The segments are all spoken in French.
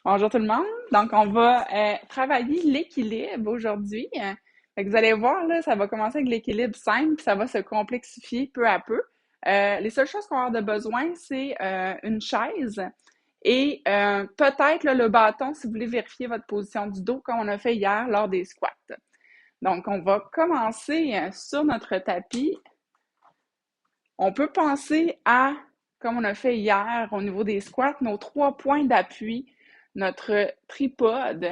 Bonjour tout le monde. Donc, on va travailler l'équilibre aujourd'hui. Fait que vous allez voir, là, ça va commencer avec l'équilibre simple, puis ça va se complexifier peu à peu. Les seules choses qu'on va avoir de besoin, c'est une chaise et peut-être là, le bâton si vous voulez vérifier votre position du dos comme on a fait hier lors des squats. Donc, on va commencer sur notre tapis. On peut penser à, comme on a fait hier au niveau des squats, nos 3 points d'appui, notre tripode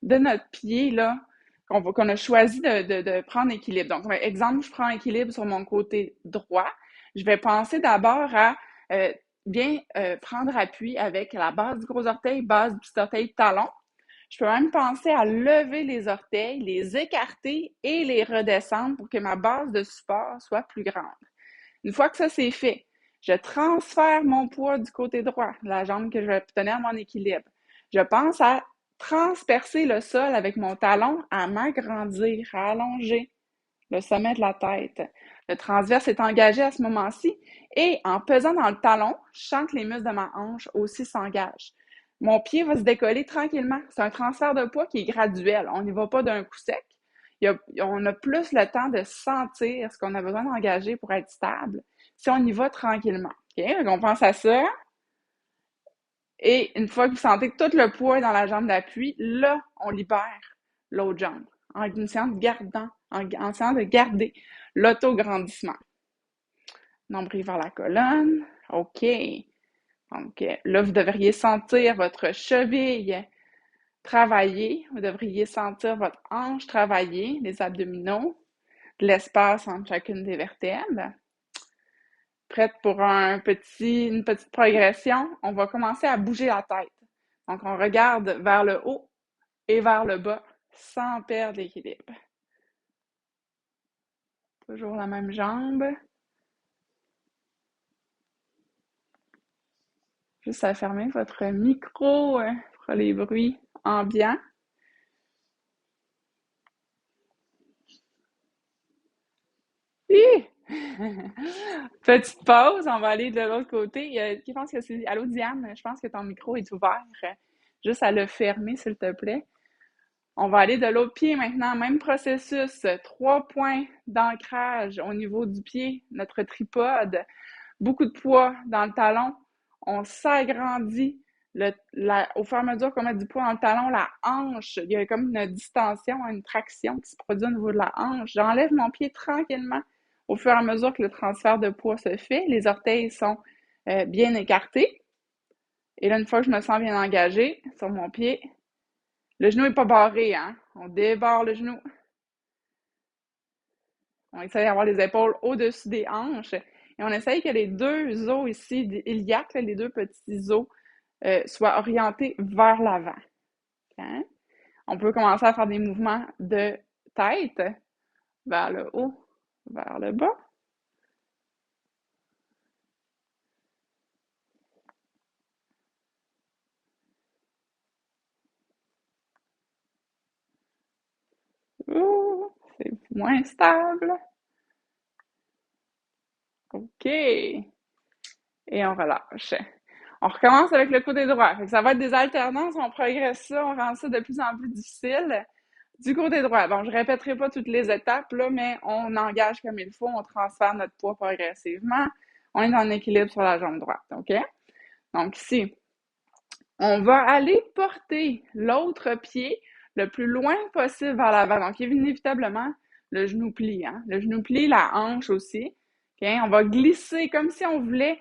de notre pied, là, qu'on a choisi de prendre équilibre. Donc, exemple, je prends équilibre sur mon côté droit. Je vais penser d'abord à bien prendre appui avec la base du gros orteil, base du petit orteil, talon. Je peux même penser à lever les orteils, les écarter et les redescendre pour que ma base de support soit plus grande. Une fois que ça c'est fait, je transfère mon poids du côté droit, la jambe que je vais tenir mon équilibre. Je pense à transpercer le sol avec mon talon, à m'agrandir, à allonger le sommet de la tête. Le transverse est engagé à ce moment-ci et en pesant dans le talon, je sens que les muscles de ma hanche aussi s'engagent. Mon pied va se décoller tranquillement. C'est un transfert de poids qui est graduel. On n'y va pas d'un coup sec. On a plus le temps de sentir ce qu'on a besoin d'engager pour être stable si on y va tranquillement. Okay? Donc on pense à ça. Et une fois que vous sentez que tout le poids est dans la jambe d'appui, là, on libère l'autre jambe en essayant de garder l'autograndissement. Nombril vers la colonne. OK. Donc là, vous devriez sentir votre cheville travailler. Vous devriez sentir votre hanche travailler, les abdominaux, de l'espace entre chacune des vertèbres. Prête pour une petite progression, on va commencer à bouger la tête. Donc, on regarde vers le haut et vers le bas sans perdre l'équilibre. Toujours la même jambe. Juste à fermer votre micro pour les bruits ambiants. Hi! Petite pause, on va aller de l'autre côté. Je pense que c'est. Allô, Diane, je pense que ton micro est ouvert. Juste à le fermer, s'il te plaît. On va aller de l'autre pied maintenant, même processus. 3 points d'ancrage au niveau du pied, notre tripode. Beaucoup de poids dans le talon. On s'agrandit au fur et à mesure qu'on met du poids dans le talon, la hanche, il y a comme une distension, une traction qui se produit au niveau de la hanche. J'enlève mon pied tranquillement au fur et à mesure que le transfert de poids se fait. Les orteils sont bien écartés. Et là, une fois que je me sens bien engagée sur mon pied, le genou n'est pas barré, hein? On débarre le genou. On essaie d'avoir les épaules au-dessus des hanches. Et on essaye que les deux os ici, iliaques, les deux petits os, soient orientés vers l'avant. Okay? On peut commencer à faire des mouvements de tête vers le haut, vers le bas. Ouh, c'est moins stable. OK. Et on relâche. On recommence avec le côté droit. Fait que ça va être des alternances, on progresse ça, on rend ça de plus en plus difficile. Du côté droit, bon, je répéterai pas toutes les étapes, là, mais on engage comme il faut, on transfère notre poids progressivement. On est en équilibre sur la jambe droite, OK? Donc ici, on va aller porter l'autre pied le plus loin possible vers l'avant. Donc inévitablement, le genou plie, hein? Le genou plie, la hanche aussi. OK? On va glisser comme si on voulait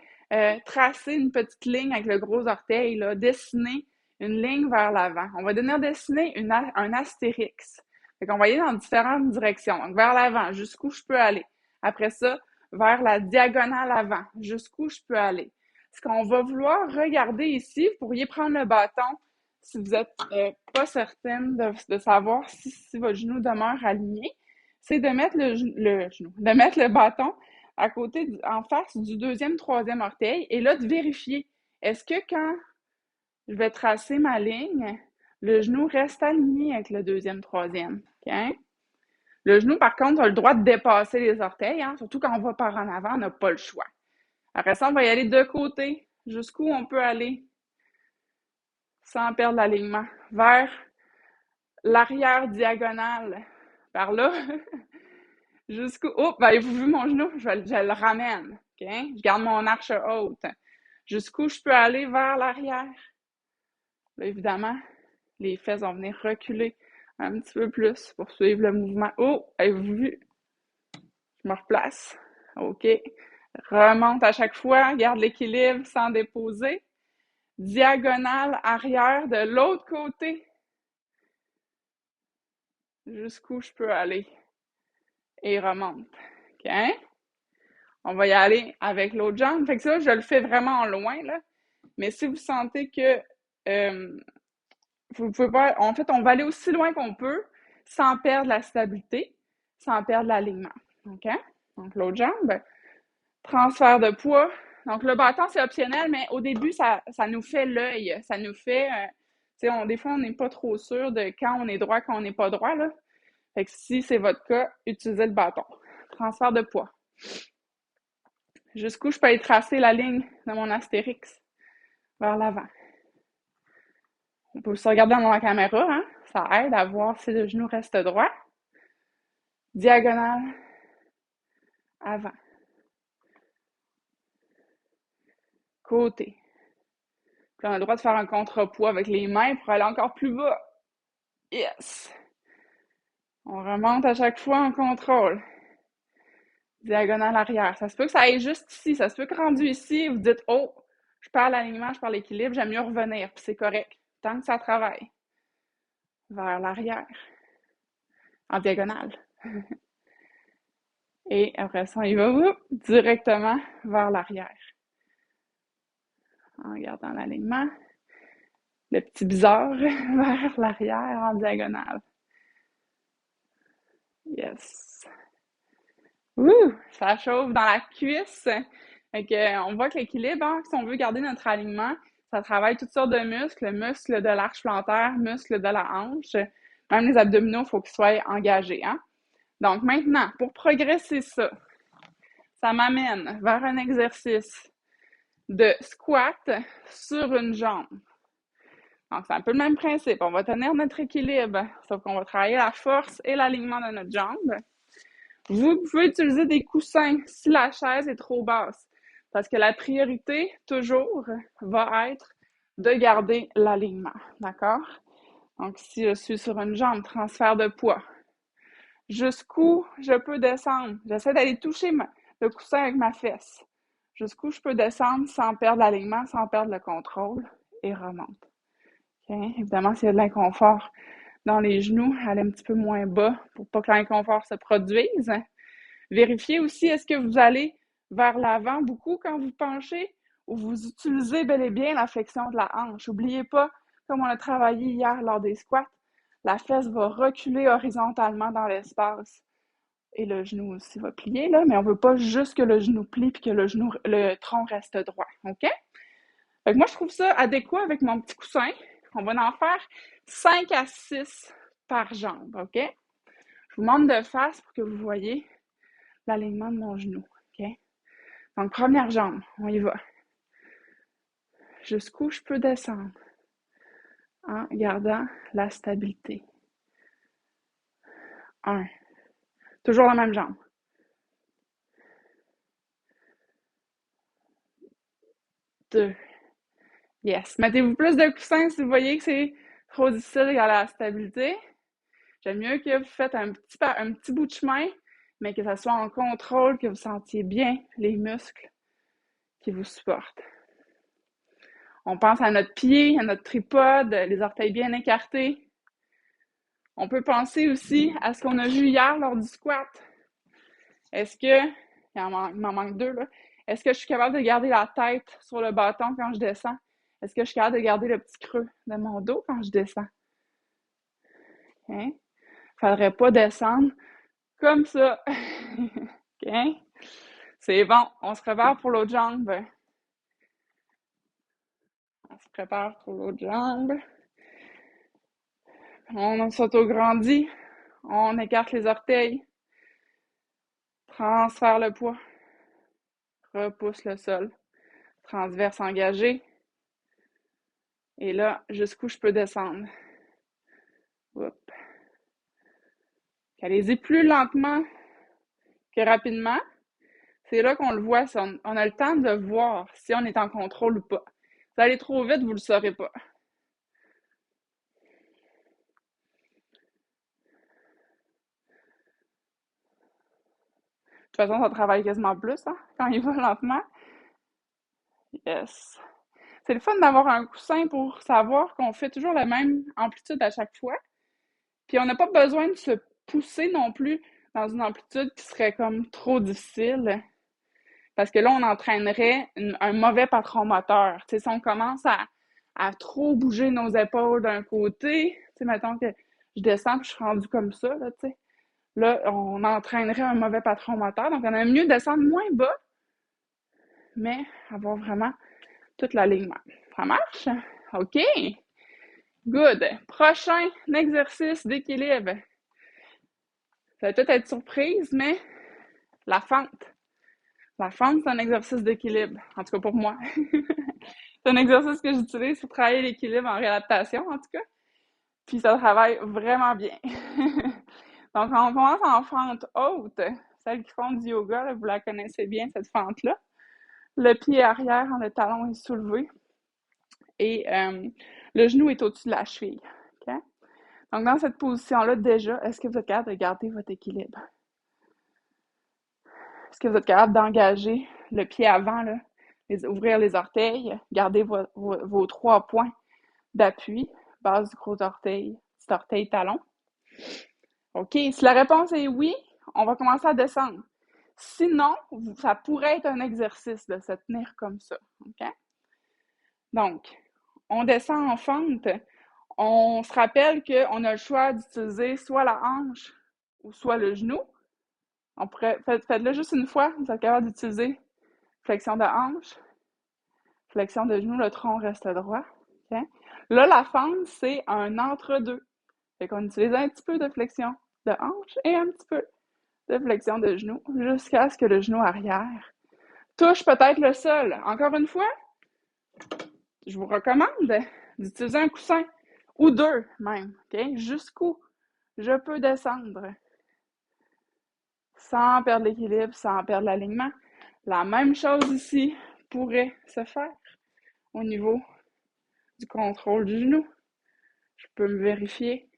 tracer une petite ligne avec le gros orteil, là, dessiner une ligne vers l'avant. On va venir dessiner un astérix. Fait qu'on va aller dans différentes directions. Donc, vers l'avant, jusqu'où je peux aller. Après ça, vers la diagonale avant, jusqu'où je peux aller. Ce qu'on va vouloir regarder ici, vous pourriez prendre le bâton si vous n'êtes pas certaine de savoir si votre genou demeure aligné, c'est de mettre de mettre le bâton à côté, en face du deuxième, troisième orteil, et là, de vérifier, est-ce que quand je vais tracer ma ligne, le genou reste aligné avec le deuxième, troisième, OK? Le genou, par contre, a le droit de dépasser les orteils, hein? Surtout quand on va par en avant, on n'a pas le choix. Après ça, on va y aller de côté, jusqu'où on peut aller sans perdre l'alignement. Vers l'arrière diagonale. Par là. Jusqu'où. Oh, ben, avez-vous vu mon genou? Je le ramène. OK? Je garde mon arche haute. Jusqu'où je peux aller vers l'arrière. Là, évidemment, les fesses vont venir reculer un petit peu plus pour suivre le mouvement. Oh, avez-vous vu? Je me replace. OK. Remonte à chaque fois. Garde l'équilibre sans déposer. Diagonale arrière de l'autre côté. Jusqu'où je peux aller. Et remonte. OK? On va y aller avec l'autre jambe. Fait que ça, je le fais vraiment loin, là. Mais si vous sentez que vous pouvez pas. En fait, on va aller aussi loin qu'on peut sans perdre la stabilité, sans perdre l'alignement. OK? Donc, l'autre jambe. Transfert de poids. Donc, le bâton, c'est optionnel, mais au début, ça nous fait l'œil. Ça nous fait. Des fois, on n'est pas trop sûr de quand on est droit, quand on n'est pas droit, là. Fait que si c'est votre cas, utilisez le bâton. Transfert de poids. Jusqu'où je peux aller tracer la ligne de mon astérix vers l'avant. On peut aussi regarder dans la caméra, hein? Ça aide à voir si le genou reste droit. Diagonale, avant. Côté. Puis on a le droit de faire un contrepoids avec les mains pour aller encore plus bas. Yes! On remonte à chaque fois en contrôle. Diagonale arrière. Ça se peut que ça aille juste ici. Ça se peut que rendu ici, vous dites « Oh, je perds l'alignement, je perds l'équilibre, j'aime mieux revenir. » Puis c'est correct. Tant que ça travaille. Vers l'arrière. En diagonale. Et après ça, il va directement vers l'arrière. En gardant l'alignement. Le petit bizarre vers l'arrière en diagonale. Yes. Ouh! Ça chauffe dans la cuisse. Fait que, on voit que l'équilibre, hein, si on veut garder notre alignement, ça travaille toutes sortes de muscles, muscles de l'arche plantaire, muscles de la hanche. Même les abdominaux, il faut qu'ils soient engagés. Hein? Donc maintenant, pour progresser ça m'amène vers un exercice de squat sur une jambe. Donc, c'est un peu le même principe. On va tenir notre équilibre, sauf qu'on va travailler la force et l'alignement de notre jambe. Vous pouvez utiliser des coussins si la chaise est trop basse, parce que la priorité, toujours, va être de garder l'alignement. D'accord? Donc, si je suis sur une jambe, transfert de poids. Jusqu'où je peux descendre? J'essaie d'aller toucher le coussin avec ma fesse. Jusqu'où je peux descendre sans perdre l'alignement, sans perdre le contrôle, et remonte. Okay? Évidemment, s'il y a de l'inconfort dans les genoux, allez un petit peu moins bas pour pas que l'inconfort se produise. Vérifiez aussi, est-ce que vous allez vers l'avant beaucoup quand vous penchez ou vous utilisez bel et bien la flexion de la hanche. N'oubliez pas, comme on a travaillé hier lors des squats, la fesse va reculer horizontalement dans l'espace. Et le genou aussi va plier, là, mais on ne veut pas juste que le genou plie et que le tronc reste droit. OK? Fait que moi, je trouve ça adéquat avec mon petit coussin. On va en faire 5 à 6 par jambe. OK? Je vous montre de face pour que vous voyez l'alignement de mon genou. OK? Donc, première jambe, on y va. Jusqu'où je peux descendre en gardant la stabilité. 1. Toujours la même jambe. 2. Yes. Mettez-vous plus de coussins si vous voyez que c'est trop difficile de garder la stabilité. J'aime mieux que vous faites un petit bout de chemin, mais que ça soit en contrôle, que vous sentiez bien les muscles qui vous supportent. On pense à notre pied, à notre tripode, les orteils bien écartés. On peut penser aussi à ce qu'on a vu hier lors du squat. Est-ce que, il m'en manque 2 là, est-ce que je suis capable de garder la tête sur le bâton quand je descends? Est-ce que je suis capable de garder le petit creux de mon dos quand je descends? Okay. Faudrait pas descendre comme ça. OK? C'est bon. On se prépare pour l'autre jambe. On se prépare pour l'autre jambe. On s'auto-grandit. On écarte les orteils. Transfère le poids. Repousse le sol. Transverse engagé. Et là, jusqu'où je peux descendre. Oups. Allez-y plus lentement que rapidement. C'est là qu'on le voit, on a le temps de voir si on est en contrôle ou pas. Si vous allez trop vite, vous ne le saurez pas. De toute façon, ça travaille quasiment plus, hein, quand il va lentement. Yes. C'est le fun d'avoir un coussin pour savoir qu'on fait toujours la même amplitude à chaque fois. Puis on n'a pas besoin de se pousser non plus dans une amplitude qui serait comme trop difficile. Parce que là, on entraînerait un mauvais patron moteur. Tu sais, si on commence à trop bouger nos épaules d'un côté, tu sais, mettons que je descends puis je suis rendue comme ça, là, tu sais. Là, on entraînerait un mauvais patron moteur. Donc, on a mieux descendre moins bas, mais avoir vraiment tout l'alignement. Ça marche? OK. Good. Prochain exercice d'équilibre. Ça va peut-être être surprise, mais la fente. La fente, c'est un exercice d'équilibre. En tout cas, pour moi. C'est un exercice que j'utilise pour travailler l'équilibre en réadaptation, en tout cas. Puis ça travaille vraiment bien. Donc, on commence en fente haute. Celles qui font du yoga, là, vous la connaissez bien, cette fente-là. Le pied arrière, le talon est soulevé. Et le genou est au-dessus de la cheville. Okay? Donc, dans cette position-là, déjà, est-ce que vous êtes capable de garder votre équilibre? Est-ce que vous êtes capable d'engager le pied avant, là, ouvrir les orteils, garder vos 3 points d'appui, base du gros orteil, petit orteil, talon? OK. Si la réponse est oui, on va commencer à descendre. Sinon, ça pourrait être un exercice de se tenir comme ça. OK? Donc, on descend en fente. On se rappelle qu'on a le choix d'utiliser soit la hanche ou soit le genou. Faites-le juste une fois, vous êtes capable d'utiliser flexion de hanche, flexion de genou, le tronc reste droit. Okay? Là, la fente, c'est un entre-deux. Fait qu'on utilise un petit peu de flexion de hanche et un petit peu de flexion de genou jusqu'à ce que le genou arrière touche peut-être le sol. Encore une fois, je vous recommande d'utiliser un coussin ou deux même, okay? Jusqu'où je peux descendre sans perdre l'équilibre, sans perdre l'alignement. La même chose ici pourrait se faire au niveau du contrôle du genou. Je peux me vérifier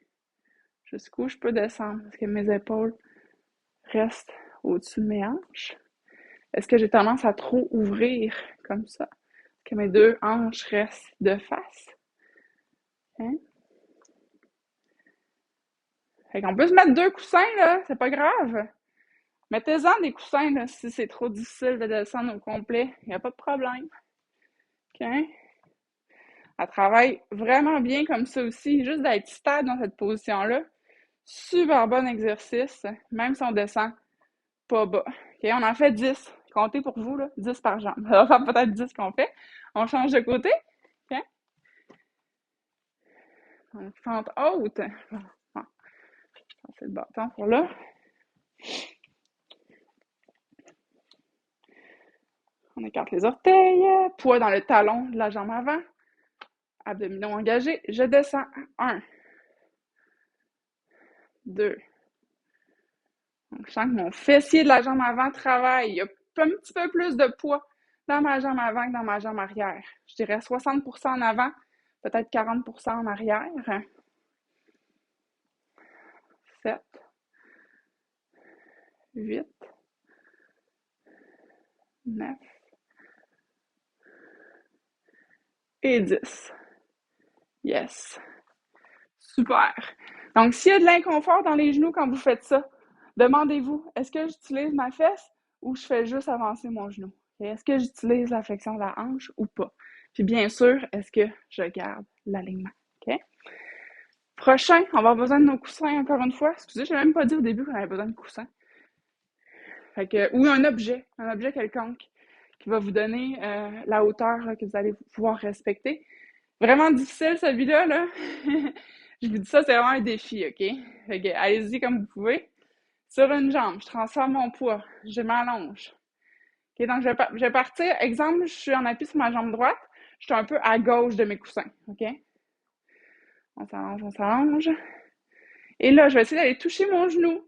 jusqu'où je peux descendre. Est-ce que mes épaules restent au-dessus de mes hanches? Est-ce que j'ai tendance à trop ouvrir comme ça? Est-ce que mes deux hanches restent de face? Hein? Fait qu'on peut se mettre deux coussins, là, c'est pas grave. Mettez-en des coussins, là, si c'est trop difficile de descendre au complet. Il n'y a pas de problème. OK? Elle travaille vraiment bien comme ça aussi. Juste d'être stable dans cette position-là. Super bon exercice, même si on descend pas bas. OK? On en fait 10. Comptez pour vous, là, 10 par jambe. Ça va faire peut-être 10 qu'on fait. On change de côté. OK? Donc, fente haute. Bon. C'est le bâton pour là. On écarte les orteils. Poids dans le talon de la jambe avant. Abdominaux engagés. Je descends. 1. 2. Donc, je sens que mon fessier de la jambe avant travaille. Il y a un petit peu plus de poids dans ma jambe avant que dans ma jambe arrière. Je dirais 60% en avant, peut-être 40% en arrière. 7, 8, 9 et 10. Yes. Super. Donc, s'il y a de l'inconfort dans les genoux quand vous faites ça, demandez-vous, est-ce que j'utilise ma fesse ou je fais juste avancer mon genou? Et est-ce que j'utilise la flexion de la hanche ou pas? Puis bien sûr, est-ce que je garde l'alignement? OK? Prochain, on va avoir besoin de nos coussins encore une fois. Excusez, je n'ai même pas dit au début qu'on avait besoin de coussins. Fait que, ou un objet quelconque qui va vous donner la hauteur là, que vous allez pouvoir respecter. Vraiment difficile celui-là, là. Je vous dis ça, c'est vraiment un défi, OK? Fait que, allez-y comme vous pouvez. Sur une jambe, je transfère mon poids, je m'allonge. OK, donc je vais partir. Exemple, je suis en appui sur ma jambe droite. Je suis un peu à gauche de mes coussins, OK? On s'allonge, on s'allonge. Et là, je vais essayer d'aller toucher mon genou.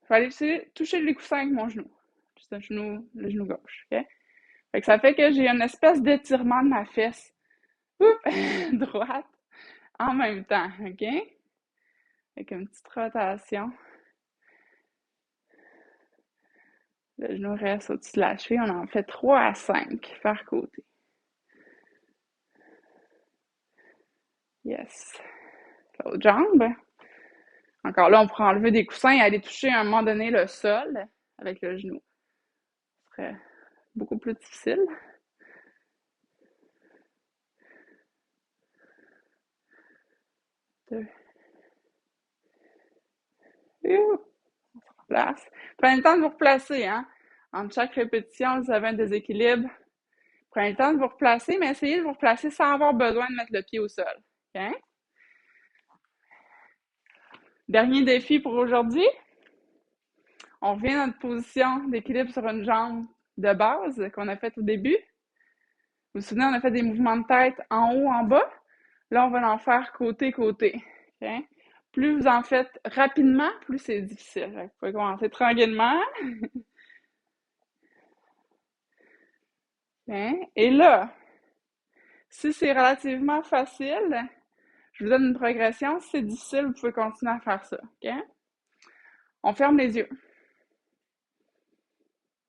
Je vais aller essayer de toucher les coussins avec mon genou. Juste le genou gauche, OK? Fait que ça fait que j'ai une espèce d'étirement de ma fesse. Oups! Droite. En même temps, OK? Avec une petite rotation. Le genou reste au-dessus de la cheville. On en fait 3 à 5 par côté. Yes. L'autre jambe. Encore là, on pourrait enlever des coussins et aller toucher à un moment donné le sol avec le genou. Ce serait beaucoup plus difficile. Deux. On se replace. Prenez le temps de vous replacer, hein? Entre chaque répétition, vous avez un déséquilibre. Prenez le temps de vous replacer, mais essayez de vous replacer sans avoir besoin de mettre le pied au sol. OK? Dernier défi pour aujourd'hui. On revient à notre position d'équilibre sur une jambe de base qu'on a faite au début. Vous vous souvenez, on a fait des mouvements de tête en haut, en bas. Là, on va en faire côté-côté. Okay? Plus vous en faites rapidement, plus c'est difficile. Vous pouvez commencer tranquillement. Okay? Et là, si c'est relativement facile, je vous donne une progression. Si c'est difficile, vous pouvez continuer à faire ça. Okay? On ferme les yeux.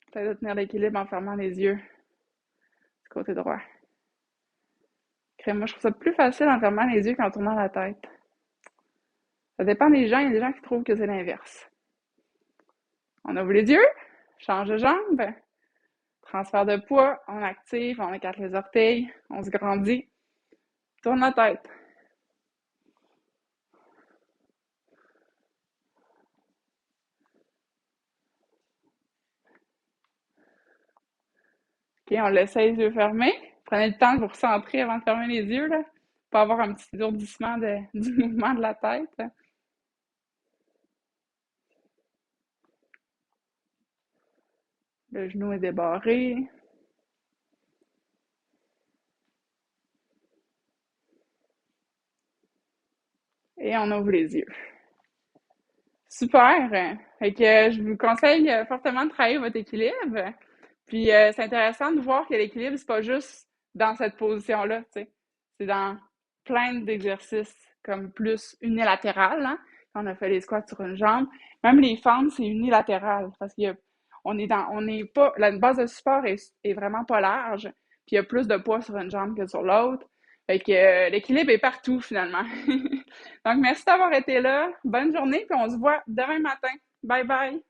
Essayez de tenir l'équilibre en fermant les yeux du côté droit. Moi, je trouve ça plus facile en fermant les yeux qu'en tournant la tête. Ça dépend des gens. Il y a des gens qui trouvent que c'est l'inverse. On ouvre les yeux, change de jambe, transfert de poids, on active, on écarte les orteils, on se grandit, tourne la tête. OK, on l'essaie les yeux fermés. Prenez le temps de vous recentrer avant de fermer les yeux, là, pour avoir un petit étourdissement du mouvement de la tête. Le genou est débarré. Et on ouvre les yeux. Super! Fait que je vous conseille fortement de travailler votre équilibre. Puis c'est intéressant de voir que l'équilibre, c'est pas juste dans cette position-là, tu sais. C'est dans plein d'exercices comme plus unilatéral, hein. Quand on a fait les squats sur une jambe. Même les fentes, c'est unilatéral parce on n'est pas, la base de support est vraiment pas large, puis il y a plus de poids sur une jambe que sur l'autre. Fait que l'équilibre est partout finalement. Donc merci d'avoir été là. Bonne journée, puis on se voit demain matin. Bye bye!